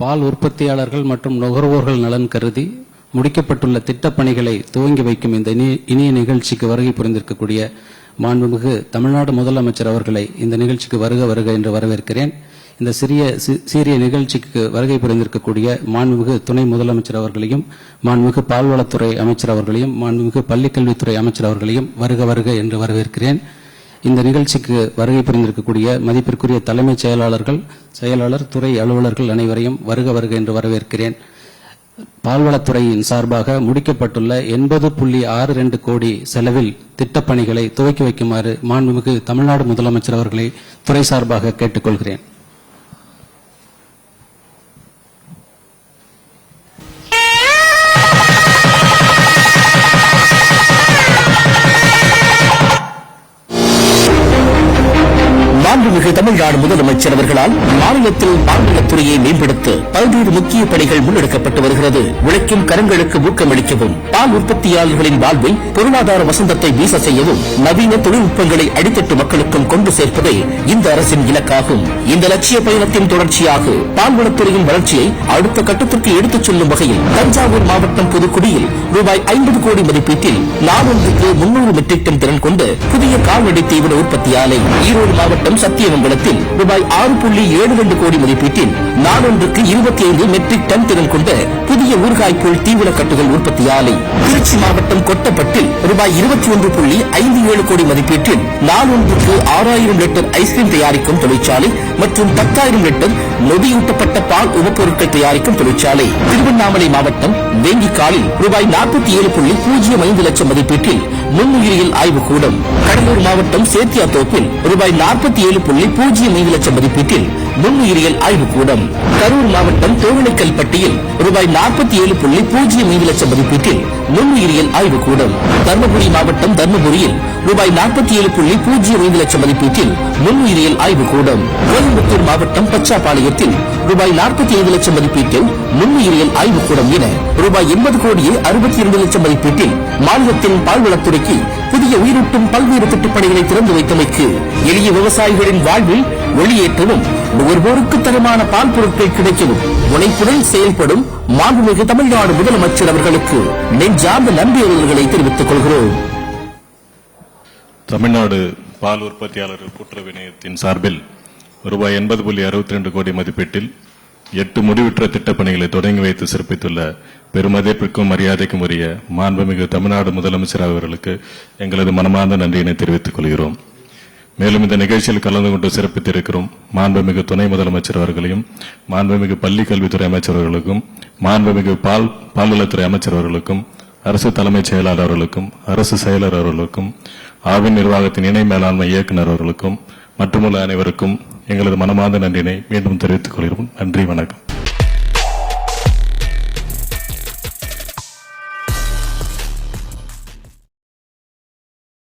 பால் உற்பத்தியாளர்கள் மற்றும் நுகர்வோர்கள் நலன் கருதி முடிக்கப்பட்டுள்ள திட்டப்பணிகளை துவங்கி வைக்கும் இந்த இனிய நிகழ்ச்சிக்கு வருகை புரிந்திருக்கக்கூடிய மாண்புமிகு தமிழ்நாடு முதலமைச்சர் அவர்களை இந்த நிகழ்ச்சிக்கு வருக வருக என்று வரவேற்கிறேன். இந்த சீரிய நிகழ்ச்சிக்கு வருகை புரிந்திருக்கக்கூடிய மாண்புமிகு துணை முதலமைச்சர் அவர்களையும், மாண்புமிகு பால்வளத்துறை அமைச்சர் அவர்களையும், மாண்புமிகு பள்ளிக்கல்வித்துறை அமைச்சர் அவர்களையும் வருக வருக என்று வரவேற்கிறேன். இந்த நிகழ்ச்சிக்கு வருகை புரிந்திருக்கக்கூடிய மதிப்பிற்குரிய தலைமைச் செயலாளர், துறை அலுவலர்கள் அனைவரையும் வருக வருக என்று வரவேற்கிறேன். பால்வளத்துறையின் சார்பாக முடிக்கப்பட்டுள்ள 80.62 கோடி செலவில் திட்டப்பணிகளை துவக்கி வைக்குமாறு மாண்புமிகு தமிழ்நாடு முதலமைச்சர் அவர்களை துறை சார்பாக கேட்டுக்கொள்கிறேன். மாண்புமிகு தமிழ்நாடு முதலமைச்சர் அவர்களால் மாநிலத்தில் பால்வளத்துறையை மேம்படுத்த பல்வேறு முக்கிய பணிகள் முன்னெடுக்கப்பட்டு வருகிறது. உழைக்கும் கரங்களுக்கு ஊக்கமளிக்கவும், பால் உற்பத்தியாளர்களின் வாழ்வில் பொருளாதார வசந்தத்தை வீச செய்யவும் நவீன தொழில்நுட்பங்களை அடித்தட்டு மக்களுக்கும் கொண்டு சேர்ப்பதே இந்த அரசின் இலக்காகும். இந்த லட்சிய பயணத்தின் தொடர்ச்சியாக பால்வளத்துறையின் வளர்ச்சியை அடுத்த கட்டத்திற்கு எடுத்துச் செல்லும் வகையில் தஞ்சாவூர் மாவட்டம் புதுக்குடியில் ரூபாய் 50 கோடி மதிப்பீட்டில் நாளொன்றுக்கு 300 மெட்ரிக் டன் திறன் கொண்ட புதிய கால்நடை தீவன உற்பத்தி ஆலை, ஈரோடு மாவட்டம் சத்தியமங்கலத்தில் ரூபாய் 6.72 கோடி மதிப்பீட்டில் நாளொன்றுக்கு 25 மெட்ரிக் டன் திறன் கொண்ட புதிய ஊறுகாய்ப்புள் தீவன கட்டுகள் உற்பத்தி ஆலை, திருச்சி மாவட்டம் கொட்டப்பட்டில் ரூபாய் 21.57 கோடி மதிப்பீட்டில் நாளொன்றுக்கு 6000 லிட்டர் ஐஸ்கிரீம் தயாரிக்கும் தொழிற்சாலை மற்றும் 10,000 லிட்டர் நொதியூட்டப்பட்ட பால் உபப்பொருட்கள் தயாரிக்கும் தொழிற்சாலை, திருவண்ணாமலை மாவட்டம் வேங்கிக்காலில் ரூபாய் 47.05 லட்சம் மதிப்பீட்டில் நுண்ணுயிரியல் ஆய்வுக்கூடம், கடலூர் மாவட்டம் சேத்தியாத்தோப்பில் ரூபாய் 47.05 லட்சம் மதிப்பீட்டில் நுண்ணுயிரியல் ஆய்வுக்கூடம், கரூர் மாவட்டம் தோவளைக்கல்பட்டியில் ரூபாய் 47.05 லட்சம் மதிப்பீட்டில் நுண்ணுயிரியல் ஆய்வுக்கூடம், தர்மபுரி மாவட்டம் தர்மபுரியில் ரூபாய் 47.05 லட்சம் மதிப்பீட்டில் நுண்ணுயிரியல் ஆய்வுக்கூடம், கோயம்புத்தூர் மாவட்டம் பச்சாப்பாளையத்தில் ரூபாய் 45 லட்சம் மதிப்பீட்டில் நுண்ணுயிரியல் ஆய்வுக்கூடம் என ரூபாய் 80.62 லட்சம் மதிப்பீட்டில் மாநிலத்தின் பால்வளத்துறைக்கு புதிய உயிரூட்டும் பல்வேறு திட்டப்பணிகளை திறந்து வைத்தமைக்கு எளிய விவசாயிகளின் வாழ்வில் ஒளியேற்றவும் நுகர்வோருக்கு தரமான பால் பொருட்கள் கிடைக்கவும் முனைப்புடன் செயல்படும் மாண்புமிகு தமிழ்நாடு முதலமைச்சர் அவர்களுக்கு நெஞ்சார்ந்த நன்றியுரைகளை தெரிவித்துக் கொள்கிறோம். தமிழ்நாடு பால் உற்பத்தியாளர்கள் கூட்டுறவு இணையத்தின் சார்பில் ரூபாய் 80.62 கோடி மதிப்பீட்டில் 8 முடிவுற்ற திட்டப்பணிகளை தொடங்கி வைத்து சிறப்பித்துள்ள பெருமதிப்பிற்கும் மரியாதைக்கும் உரிய மாண்புமிகு தமிழ்நாடு முதலமைச்சர் அவர்களுக்கு எங்களது மனமார்ந்த நன்றியினை தெரிவித்துக் கொள்கிறோம். மேலும் இந்த நிகழ்ச்சியில் கலந்து கொண்டு சிறப்பித்திருக்கிறோம் மாண்புமிகு துணை முதலமைச்சர் அவர்களையும், மாண்புமிகு பள்ளி கல்வித்துறை அமைச்சர் அவர்களுக்கும், மாண்புமிகு பால்வளத்துறை அமைச்சர் அவர்களுக்கும், அரசு தலைமைச் செயலாளர் அவர்களுக்கும், அரசு செயலர் அவர்களுக்கும், ஆவின் நிர்வாகத்தின் இணை மேலாண்மை இயக்குநர் அவர்களுக்கும் மற்றுமுள்ள அனைவருக்கும் எங்களது மனமார்ந்த நன்றியினை மீண்டும் தெரிவித்துக் கொள்கிறோம். நன்றி, வணக்கம்.